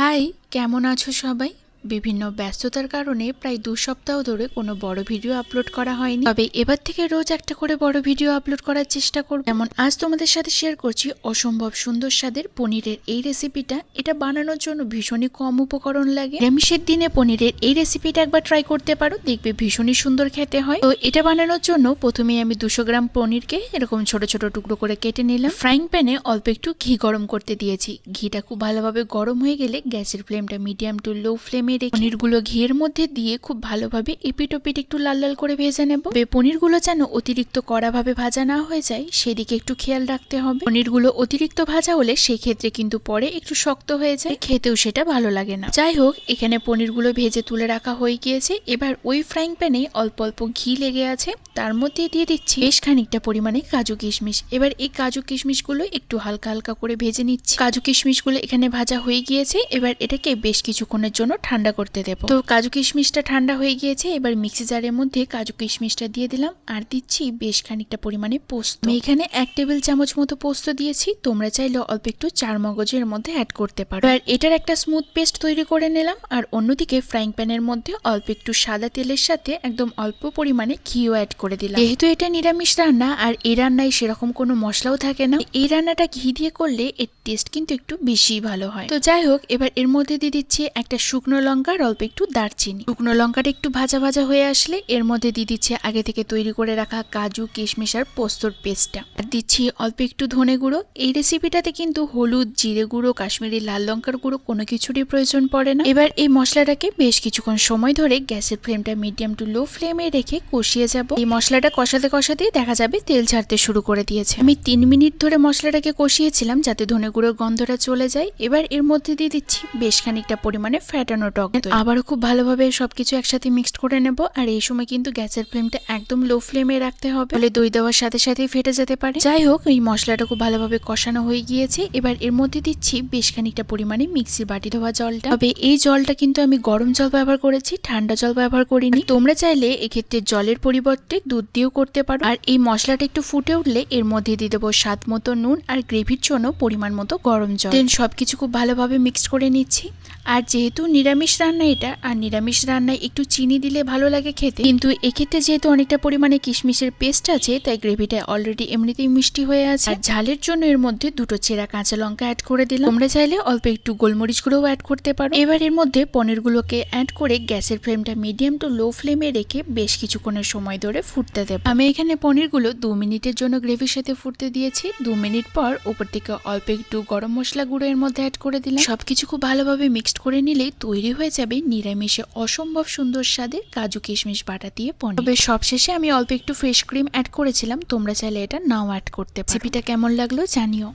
High, কেমন আছো সবাই? বিভিন্ন ব্যস্ততার কারণে প্রায় 2 সপ্তাহ ধরে কোনো বড় ভিডিও আপলোড করা হয়নি। তবে এবার থেকে রোজ একটা করে বড় ভিডিও আপলোড করার চেষ্টা করব। যেমন আজ তোমাদের সাথে শেয়ার করছি অসম্ভব সুন্দর স্বাদের পনিরের এই রেসিপিটা। এটা বানানোর জন্য ভীষণই কম উপকরণ লাগে। নিরামিষের দিনে পনিরের এই রেসিপিটা একবার ট্রাই করতে পারো, দেখবে ভীষণই সুন্দর খেতে হয়। তো এটা বানানোর জন্য প্রথমেই আমি 200 গ্রাম পনিরকে এরকম ছোট ছোট টুকরো করে কেটে নিলাম। ফ্রাইং প্যানে অল্প একটু ঘি গরম করতে দিয়েছি। ঘিটা খুব ভালোভাবে গরম হয়ে গেলে গ্যাসের ফ্লেমটা মিডিয়াম টু লো ফ্লেমে রেখে পনিরগুলো ঘিয়ের মধ্যে দিয়ে খুব ভালোভাবে এপিট ওপিট একটু লাল লাল করে ভেজে নেব। পনিরগুলো যেন অতিরিক্ত কড়াভাবে ভাজা না হয়ে যায় সেদিকে একটু খেয়াল রাখতে হবে। পনিরগুলো অতিরিক্ত ভাজা হলে সেই ক্ষেত্রে কিন্তু পরে একটু শক্ত হয়ে যায়, খেতেও সেটা ভালো লাগে না। যাই হোক, এখানে পনিরগুলো ভেজে তুলে রাখা হয়ে গিয়েছে। এবার ওই ফ্রাইং প্যানে অল্প অল্প ঘি লেগে আছে, তার মধ্যে দিয়ে দিচ্ছি বেশ খানিকটা পরিমাণে কাজু কিশমিশ। এবার এই কাজু কিশমিশগুলো একটু হালকা হালকা করে ভেজে নিচ্ছি। কাজু কিশমিশগুলো এখানে ভাজা হয়ে গিয়েছে। এবার এটাকে বেশ কিছুক্ষণের জন্য ঠান্ডা করতে দেব। তো কাজু কিশমিশটা ঠান্ডা হয়ে গিয়েছে। এবার মিক্সি জারের মধ্যে কাজু কিশমিশটা দিয়ে দিলাম আর দিচ্ছি বেশ খানিকটা পরিমাণে পোস্ত। আমি এখানে 1 টেবিল চামচ মতো পোস্ত দিয়েছি, তোমরা চাইলে অল্প একটু চার মগজের মধ্যে অ্যাড করতে পারো। আর এটার একটা স্মুথ পেস্ট তৈরি করে নিলাম। আর অন্যদিকে ফ্রাইং প্যানের মধ্যে অল্প একটু সাদা তেলের সাথে একদম অল্প পরিমাণে ঘিও অ্যাড করে দিলাম। যেহেতু এটা নিরামিষ রান্না আর এই রান্নায় সেরকম কোনো মশলাও থাকে না, এই রান্নাটা ঘি দিয়ে করলে এর টেস্ট কিন্তু একটু বেশি ভালো হয়। তো যাই হোক, এবার এর মধ্যে দিয়ে দিচ্ছি একটা শুকনো লঙ্কা আর অল্প একটু দারচিনি। শুকনো লঙ্কাটা একটু ভাজা ভাজা হয়ে আসলে এর মধ্যে দিয়ে দিচ্ছে আগে থেকে তৈরি করে রাখা কাজু কিশমিশ আর পোস্তর পেস্টটা। আর দিচ্ছি অল্প একটু ধনে গুঁড়ো। এই রেসিপিটাতে কিন্তু হলুদ, জিরে গুঁড়ো, কাশ্মীরি লাল লঙ্কার গুঁড়ো কোনো কিছুরই প্রয়োজন পড়ে না। এবার এই মশলাটাকে বেশ কিছুক্ষণ সময় ধরে গ্যাসের ফ্লেমটা মিডিয়াম টু লো ফ্লেমে রেখে কষিয়ে যাব। এই মশলাটা কষাতে কষাতেই দেখা যাবে তেল ছাড়তে শুরু করে দিয়েছে। আমি 3 মিনিট ধরে মশলাটাকে কষিয়েছিলাম যাতে ধনে গুঁড়োর গন্ধটা চলে যায়। এবার এর মধ্যে দিয়ে দিচ্ছি বেশ খানিকটা পরিমাণে ফ্যাটানো টক দই। আবারও খুব ভালোভাবে সবকিছু একসাথে মিক্সড করে নেব। আর এই সময় কিন্তু গ্যাসের ফ্লেমটা একদম লো ফ্লেমে রাখতে হবে, তাহলে দই দেওয়ার সাথে সাথেই ফেটে যেতে পারে। যাই হোক, এই মশলাটা খুব ভালোভাবে কষানো হয়ে গিয়েছে। এবার এর মধ্যে দিচ্ছি বেশ খানিকটা পরিমাণে মিক্সির বাটি ধোয়া জলটা। তবে এই জলটা কিন্তু আমি গরম জল ব্যবহার করেছি, ঠান্ডা জল ব্যবহার করিনি। তোমরা চাইলে এক্ষেত্রে জলের পরিবর্তে দুধ দিয়েও করতে পারো। আর এই মশলাটা একটু ফুটে উঠলে এর মধ্যে দিয়ে দেবো স্বাদ মতো নুন আর গ্রেভির জন্য পরিমাণ মতো গরম জল। দেন সবকিছু খুব ভালোভাবে মিক্সড করে নিচ্ছি। আর যেহেতু নিরামিষ রান্না এটা, আর নিরামিষ রান্নায় একটু চিনি দিলে ভালো লাগে খেতে, কিন্তু এক্ষেত্রে যেহেতু অনেকটা পরিমাণে কিশমিশের পেস্ট আছে তাই গ্রেভিটা অলরেডি এমনিতেই মিষ্টি হয়ে আছে। আর ঝালের জন্য এর মধ্যে 2টো চেরা কাঁচা লঙ্কা অ্যাড করে দিলাম। তোমরা চাইলে অল্প একটু গোলমরিচ গুঁড়োও অ্যাড করতে পারো। এবার এর মধ্যে পনিরগুলোকে অ্যাড করে গ্যাসের ফ্লেমটা মিডিয়াম টু লো ফ্লেমে রেখে বেশ কিছুক্ষণের সময় ধরে ফুটতে দেব। আমি এখানে পনিরগুলো 2 মিনিটের জন্য গ্রেভির সাথে ফুটতে দিয়েছি। 2 মিনিট পর উপর থেকে অল্প একটু গরম মশলা গুঁড়ো এর মধ্যে অ্যাড করে দিলাম। সবকিছু খুব ভালোভাবে মিক্সড করে নিলেই তৈরি হয়ে যাবে নিরামিষে অসম্ভব সুন্দর স্বাদের কাজু কিশমিশ বাটা দিয়ে পনির। তবে সবশেষে আমি অল্প একটু ফ্রেশ ক্রিম অ্যাড করেছিলাম, তোমরা চাইলে এটা নাও অ্যাড করতে পারো। রেসিপিটা কেমন লাগলো জানিও।